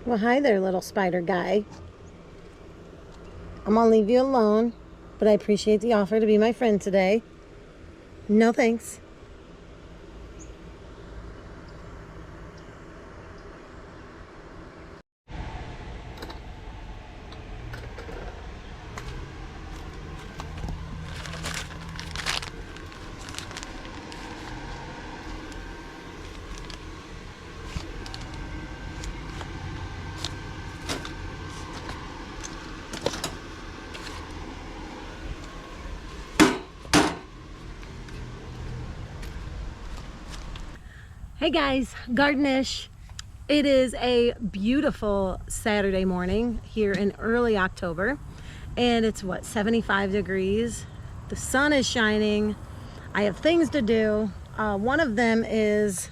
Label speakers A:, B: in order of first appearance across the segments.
A: Well, hi there, little spider guy. I'm gonna leave you alone, but I appreciate the offer to be my friend today. No thanks. Hey guys, Gardenish. It is a beautiful Saturday morning here in early October, and it's what, 75 degrees. The sun is shining. I have things to do. One of them is,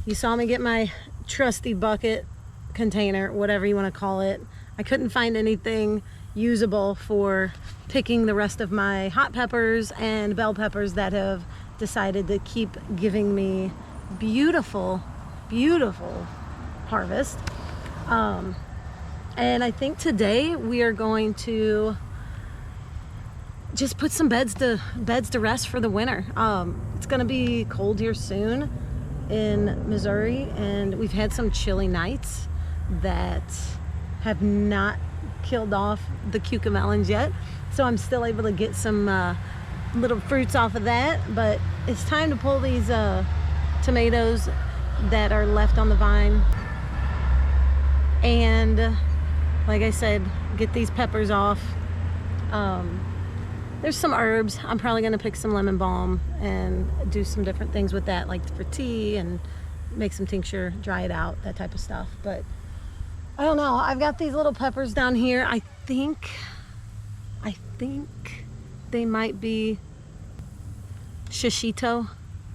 A: you saw me get my trusty bucket container, whatever you want to call it. I couldn't find anything usable for picking the rest of my hot peppers and bell peppers that have decided to keep giving me beautiful harvest. And I think today we are going to just put some beds to rest for the winter. It's gonna be cold here soon in Missouri, and we've had some chilly nights that have not killed off the cucamelons yet, so I'm still able to get some little fruits off of that. But it's time to pull these tomatoes that are left on the vine, and like I said, get these peppers off. There's some herbs. I'm probably gonna pick some lemon balm and do some different things with that, like for tea, and make some tincture, dry it out, that type of stuff. But I don't know, I've got these little peppers down here. I think they might be shishito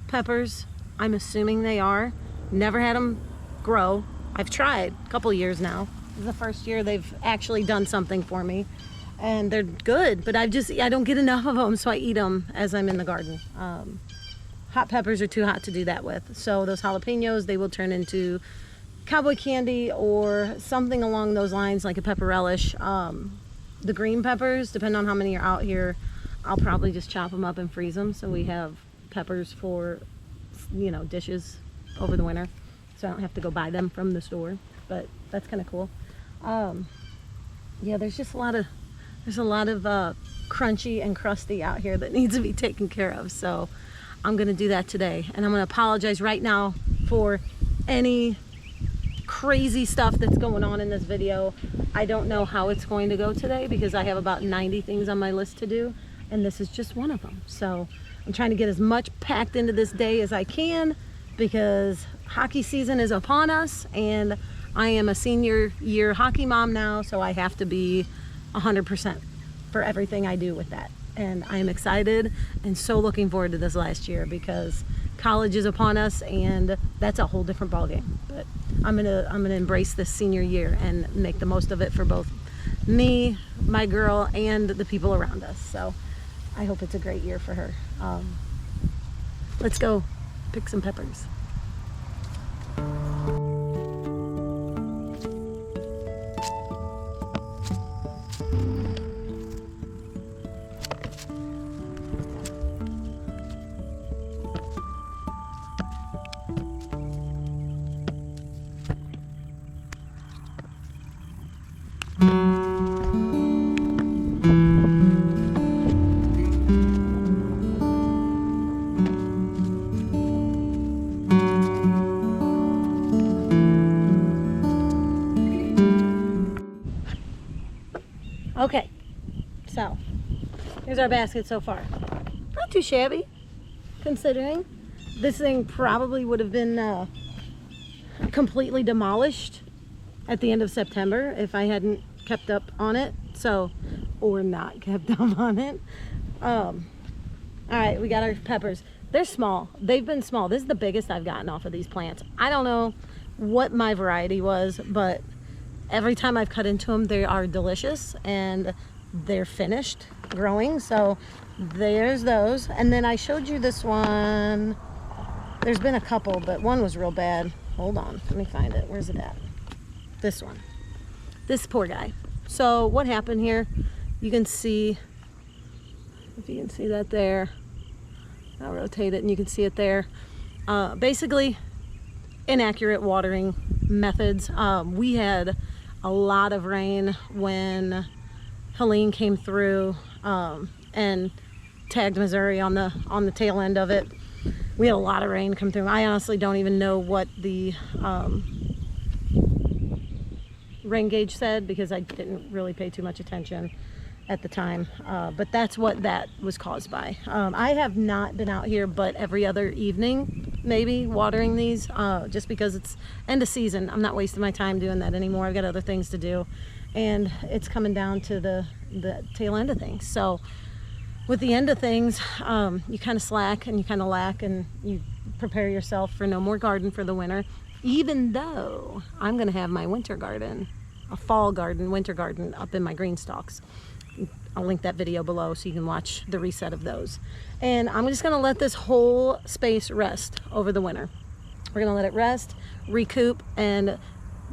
A: peppers. I'm assuming they are. Never had them grow. I've tried a couple years now. This is the first year they've actually done something for me, and they're good, but I don't get enough of them, so I eat them as I'm in the garden. Hot peppers are too hot to do that with, so those jalapenos, they will turn into cowboy candy or something along those lines, like a pepper relish. The green peppers, depending on how many are out here, I'll probably just chop them up and freeze them, so we have peppers for, you know, dishes over the winter, so I don't have to go buy them from the store. But that's kind of cool. Yeah, there's a lot of crunchy and crusty out here that needs to be taken care of, so I'm gonna do that today. And I'm gonna apologize right now for any crazy stuff that's going on in this video. I don't know how it's going to go today because I have about 90 things on my list to do, and this is just one of them. So I'm trying to get as much packed into this day as I can, because hockey season is upon us, and I am a senior year hockey mom now, so I have to be 100% for everything I do with that. And I am excited and so looking forward to this last year, because college is upon us, and that's a whole different ballgame. But I'm gonna embrace this senior year and make the most of it for both me, my girl, and the people around us. So I hope it's a great year for her. Let's go pick some peppers. Okay, so here's our basket so far. Not too shabby, considering this thing probably would have been completely demolished at the end of September if I hadn't kept up on it. So, or not kept up on it. All right, we got our peppers. They're small. They've been small. This is the biggest I've gotten off of these plants. I don't know what my variety was, but every time I've cut into them, they are delicious, and they're finished growing. So there's those. And then I showed you this one. There's been a couple, but one was real bad. Hold on, let me find it. Where's it at? This one. This poor guy. So what happened here, you can see, if you can see that there, I'll rotate it and you can see it there. Basically, inaccurate watering methods. We had a lot of rain when Helene came through and tagged Missouri on the tail end of it. We had a lot of rain come through. I honestly don't even know what the rain gauge said because I didn't really pay too much attention at the time, but that's what that was caused by. I have not been out here but every other evening maybe watering these, just because it's end of season. I'm not wasting my time doing that anymore. I've got other things to do, and it's coming down to the tail end of things. So with the end of things, you kind of slack and you kind of lack, and you prepare yourself for no more garden for the winter, even though I'm gonna have my winter garden, a fall garden, winter garden up in my green stalks. I'll link that video below so you can watch the reset of those. And I'm just gonna let this whole space rest over the winter. We're gonna let it rest, recoup, and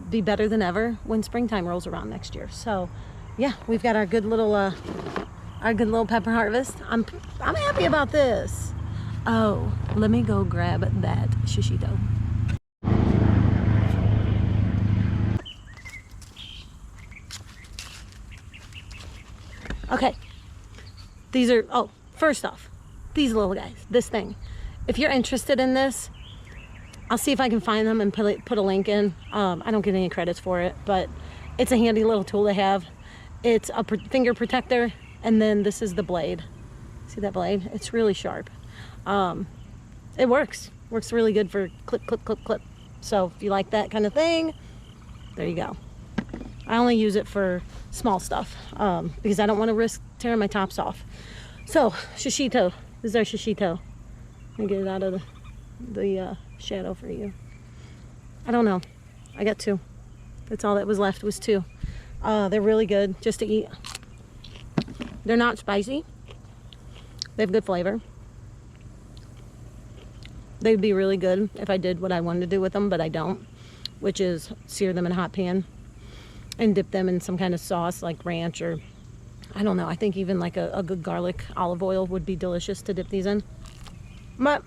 A: be better than ever when springtime rolls around next year. So yeah, we've got our good little pepper harvest. I'm happy about this. Oh, let me go grab that shishito. Okay, these are, oh, first off, these little guys, this thing. If you're interested in this, I'll see if I can find them and put a link in. I don't get any credits for it, but it's a handy little tool to have. It's a finger protector, and then this is the blade. See that blade? It's really sharp. It works really good for clip, clip, clip, clip. So if you like that kind of thing, there you go. I only use it for small stuff because I don't want to risk tearing my tops off. So, shishito. This is our shishito. Let me get it out of the shadow for you. I don't know. I got 2. That's all that was left was 2. They're really good just to eat. They're not spicy. They have good flavor. They'd be really good if I did what I wanted to do with them, but I don't, which is sear them in a hot pan and dip them in some kind of sauce like ranch, or I don't know, I think even like a good garlic olive oil would be delicious to dip these in. But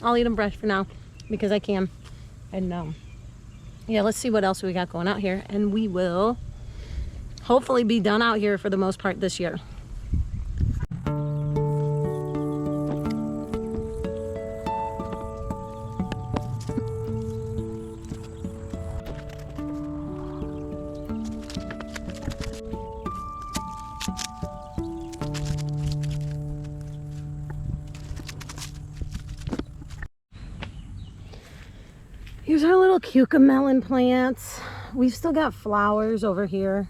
A: I'll eat them fresh for now because I can. And yeah, let's see what else we got going out here, and we will hopefully be done out here for the most part this year. Here's our little cucamelon plants. We've still got flowers over here.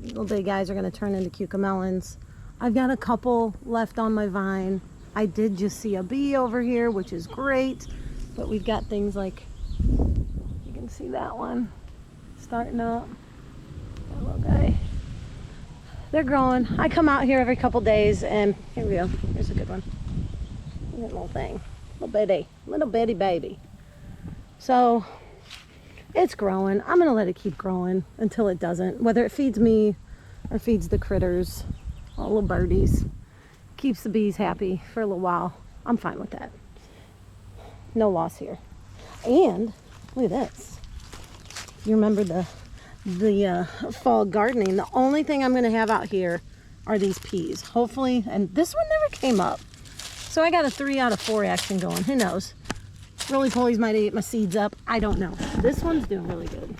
A: These little big guys are going to turn into cucamelons. I've got a couple left on my vine. I did just see a bee over here, which is great. But we've got things like, you can see that one starting up. That little guy. They're growing. I come out here every couple days, and here we go. Here's a good one. Look at that little thing. Little bitty baby. So it's growing. I'm gonna let it keep growing until it doesn't, whether it feeds me or feeds the critters, all little birdies, keeps the bees happy for a little while. I'm fine with that. No loss here. And look at this. You remember the fall gardening? The only thing I'm gonna have out here are these peas, hopefully. And this one never came up, so I got a 3 out of 4 action going. Who knows? Roly Polies might eat my seeds up. I don't know. This one's doing really good.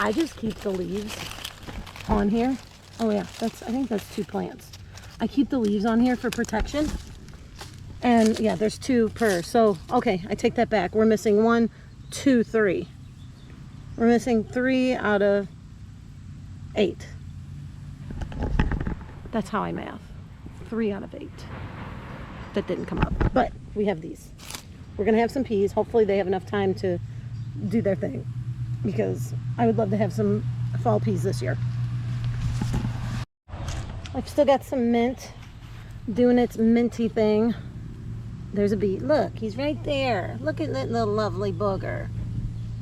A: I just keep the leaves on here. Oh yeah, I think that's 2 plants. I keep the leaves on here for protection. And yeah, there's 2 per. So, okay, I take that back. We're missing 1, 2, 3. We're missing 3 out of 8. That's how I math. 3 out of 8. That didn't come up. But we have these. We're gonna have some peas. Hopefully they have enough time to do their thing, because I would love to have some fall peas this year. I've still got some mint doing its minty thing. There's a bee. Look, he's right there. Look at that little lovely booger.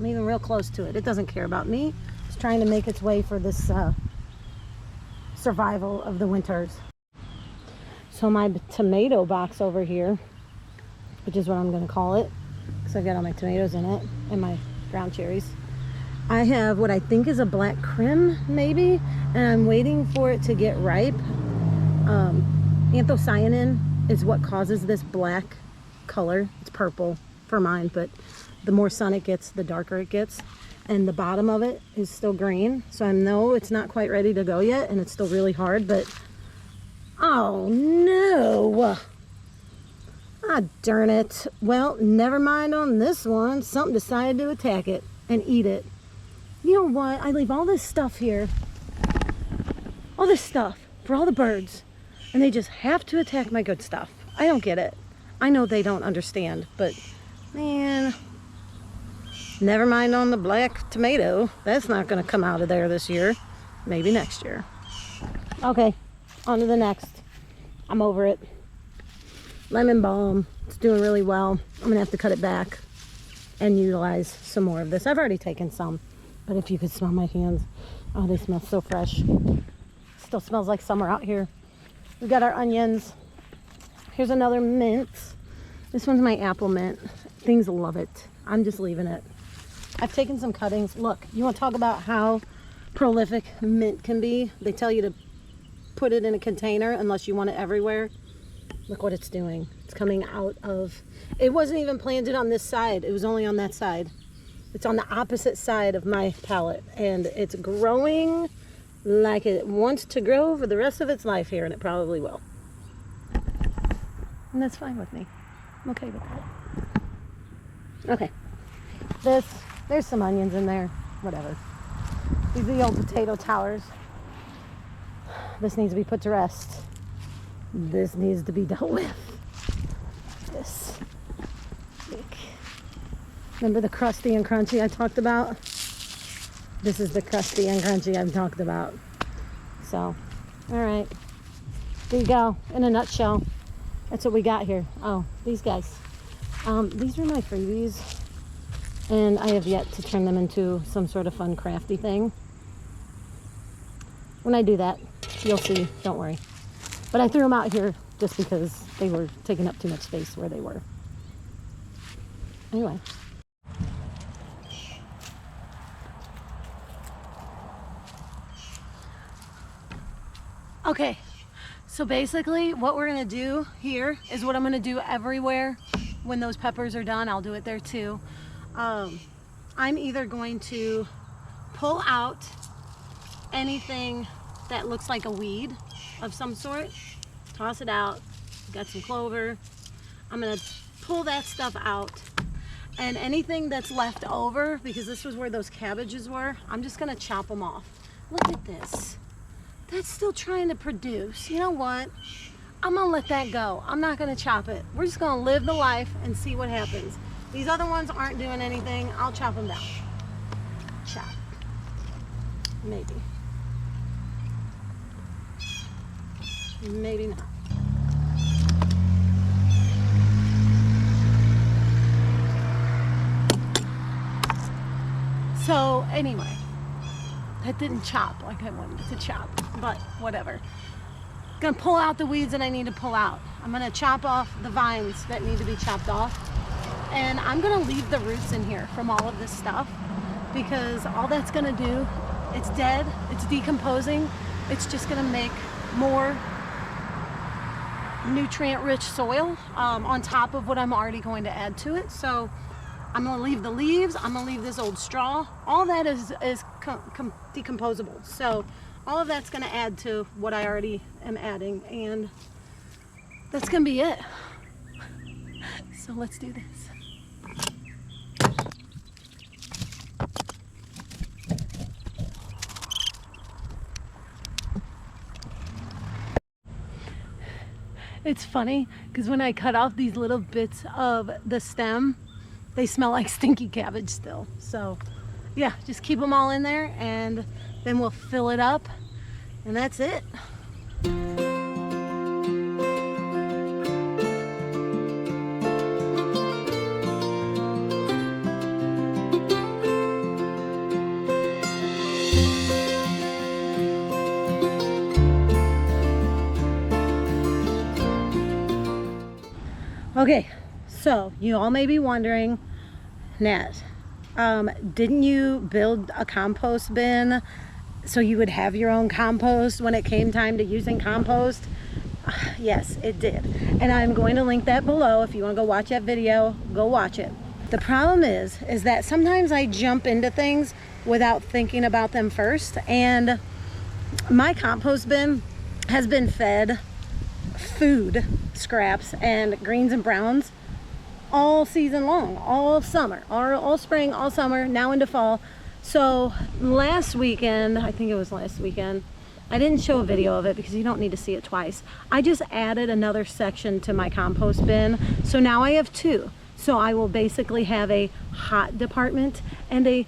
A: I'm even real close to it. It doesn't care about me. It's trying to make its way for this survival of the winters. So my tomato box over here, which is what I'm going to call it, because I've got all my tomatoes in it and my ground cherries. I have what I think is a black crim, maybe, and I'm waiting for it to get ripe. Anthocyanin is what causes this black color. It's purple for mine, but the more sun it gets, the darker it gets. And the bottom of it is still green, so I know it's not quite ready to go yet, and it's still really hard, but oh no! Ah, darn it. Well, never mind on this one. Something decided to attack it and eat it. You know what? I leave all this stuff here. All this stuff for all the birds. And they just have to attack my good stuff. I don't get it. I know they don't understand, but man, never mind on the black tomato. That's not going to come out of there this year. Maybe next year. Okay, on to the next. I'm over it. Lemon balm. It's doing really well. I'm going to have to cut it back and utilize some more of this. I've already taken some, but if you could smell my hands. Oh, they smell so fresh. Still smells like summer out here. We got our onions. Here's another mint. This one's my apple mint. Things love it. I'm just leaving it. I've taken some cuttings. Look, you want to talk about how prolific mint can be? They tell you to put it in a container unless you want it everywhere. Look what it's doing. It's coming out of, it wasn't even planted on this side. It was only on that side. It's on the opposite side of my palette, and it's growing like it wants to grow for the rest of its life here, and it probably will. And that's fine with me. I'm okay with that. Okay. There's some onions in there. Whatever. These are the old potato towers. This needs to be put to rest. This needs to be dealt with. This. Remember the crusty and crunchy I talked about? This is the crusty and crunchy I've talked about. So, alright. There you go. In a nutshell. That's what we got here. Oh, these guys. These are my freebies. And I have yet to turn them into some sort of fun crafty thing. When I do that, you'll see. Don't worry. But I threw them out here just because they were taking up too much space where they were. Anyway. Okay, so basically what we're gonna do here is what I'm gonna do everywhere. When those peppers are done, I'll do it there too. I'm either going to pull out anything that looks like a weed of some sort, toss it out. Got some clover. I'm gonna pull that stuff out, and anything that's left over, because this was where those cabbages were, I'm just gonna chop them off. Look at this. That's still trying to produce. You know what? I'm gonna let that go. I'm not gonna chop it. We're just gonna live the life and see what happens. These other ones aren't doing anything. I'll chop them down. Chop. Maybe. Maybe not. So anyway, that didn't chop like I wanted it to chop, but whatever. Gonna pull out the weeds that I need to pull out. I'm gonna chop off the vines that need to be chopped off, and I'm gonna leave the roots in here from all of this stuff, because all that's gonna do, it's dead, it's decomposing, it's just gonna make more nutrient-rich soil on top of what I'm already going to add to it. So I'm gonna leave the leaves, I'm gonna leave this old straw. All that is decomposable. So all of that's gonna add to what I already am adding, and that's gonna be it. So let's do this. It's funny because when I cut off these little bits of the stem, they smell like stinky cabbage still. So yeah, just keep them all in there, and then we'll fill it up, and that's it. Okay, so you all may be wondering, Nat, didn't you build a compost bin so you would have your own compost when it came time to using compost? Yes, it did. And I'm going to link that below. If you want to go watch that video, go watch it. The problem is that sometimes I jump into things without thinking about them first. And my compost bin has been fed food scraps and greens and browns all season long, all summer, all spring, all summer, now into fall. So last weekend, I think it was last weekend, I didn't show a video of it because you don't need to see it twice. I just added another section to my compost bin. So now I have two. So I will basically have a hot department and a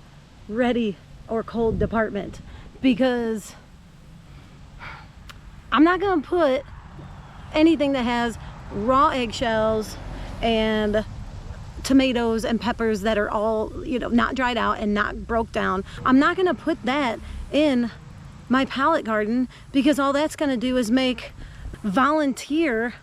A: ready or cold department, because I'm not gonna put anything that has raw eggshells and tomatoes and peppers that are all, you know, not dried out and not broke down. I'm not gonna put that in my pallet garden, because all that's gonna do is make volunteer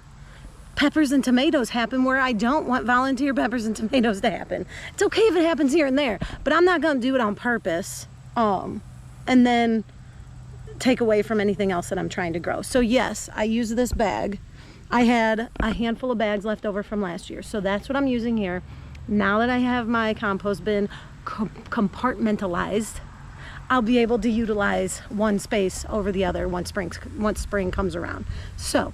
A: peppers and tomatoes happen where I don't want volunteer peppers and tomatoes to happen. It's okay if it happens here and there, but I'm not gonna do it on purpose and then take away from anything else that I'm trying to grow. So yes, I use this bag. I had a handful of bags left over from last year, so that's what I'm using here. Now that I have my compost bin compartmentalized, I'll be able to utilize one space over the other once spring comes around. So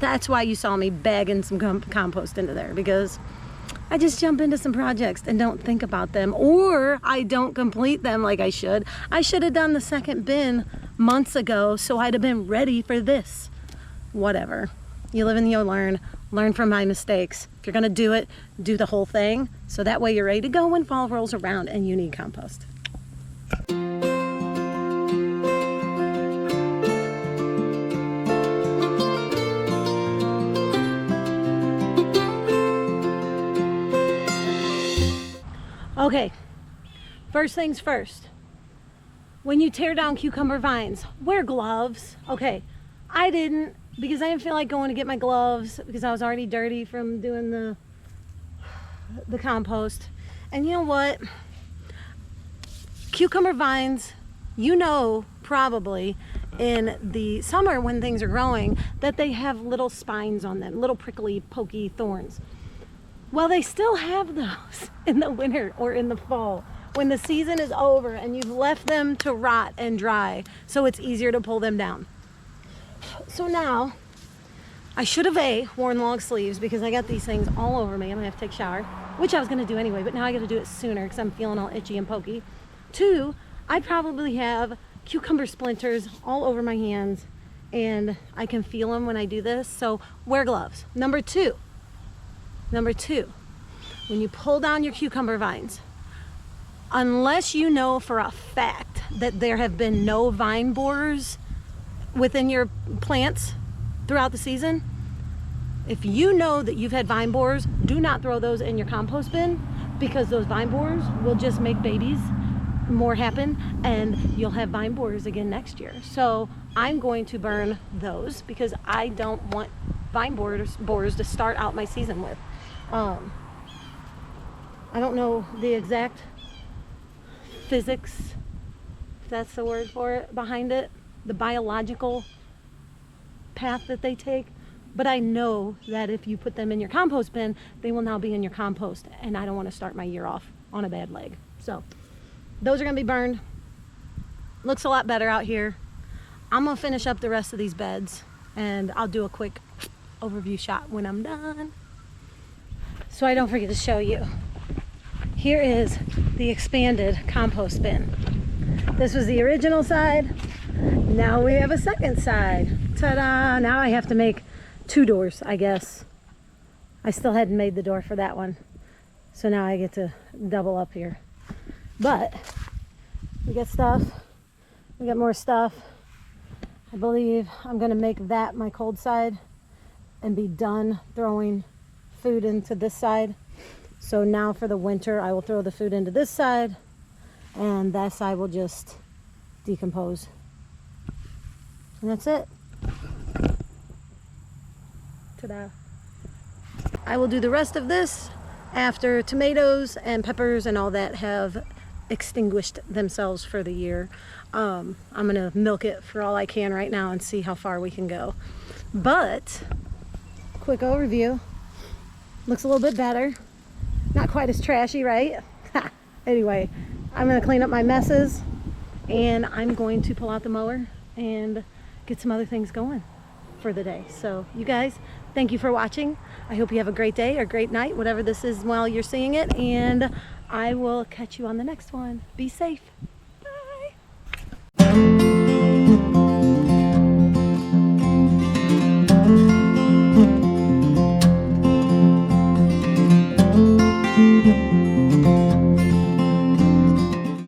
A: that's why you saw me bagging some compost into there, because I just jump into some projects and don't think about them, or I don't complete them like I should. I should have done the second bin months ago, so I'd have been ready for this. Whatever. You live and you learn. Learn from my mistakes. If you're gonna do it, do the whole thing, so that way you're ready to go when fall rolls around and you need compost. Okay, first things first. When you tear down cucumber vines, wear gloves. Okay, I didn't, because I didn't feel like going to get my gloves because I was already dirty from doing the compost. And you know what? Cucumber vines, you know, probably in the summer when things are growing, that they have little spines on them, little prickly, pokey thorns. Well, they still have those in the winter or in the fall when the season is over and you've left them to rot and dry, so it's easier to pull them down. So now, I should have worn long sleeves because I got these things all over me. I'm gonna have to take a shower, which I was gonna do anyway, but now I gotta do it sooner because I'm feeling all itchy and pokey. Two, I probably have cucumber splinters all over my hands and I can feel them when I do this, so wear gloves. Number two, when you pull down your cucumber vines, unless you know for a fact that there have been no vine borers within your plants throughout the season, if you know that you've had vine borers, do not throw those in your compost bin, because those vine borers will just make babies more happen and you'll have vine borers again next year. So I'm going to burn those because I don't want vine borers to start out my season with. I don't know the exact physics, if that's the word for it, behind it, the biological path that they take, but I know that if you put them in your compost bin, they will now be in your compost, and I don't want to start my year off on a bad leg. So those are going to be burned. Looks a lot better out here. I'm going to finish up the rest of these beds, and I'll do a quick overview shot when I'm done, so I don't forget to show you. Here is the expanded compost bin. This was the original side. Now we have a second side. Ta-da! Now I have to make two doors, I guess. I still hadn't made the door for that one, so now I get to double up here. But we got stuff. We got more stuff. I believe I'm gonna make that my cold side and be done throwing food into this side. So now for the winter, I will throw the food into this side, and that side will just decompose. And that's it. Ta-da. I will do the rest of this after tomatoes and peppers and all that have extinguished themselves for the year. I'm gonna milk it for all I can right now and see how far we can go. But quick overview, looks a little bit better, not quite as trashy, right? Anyway, I'm gonna clean up my messes and I'm going to pull out the mower and get some other things going for the day. So you guys, thank you for watching. I hope you have a great day or great night, whatever this is while you're seeing it, and I will catch you on the next one. Be safe.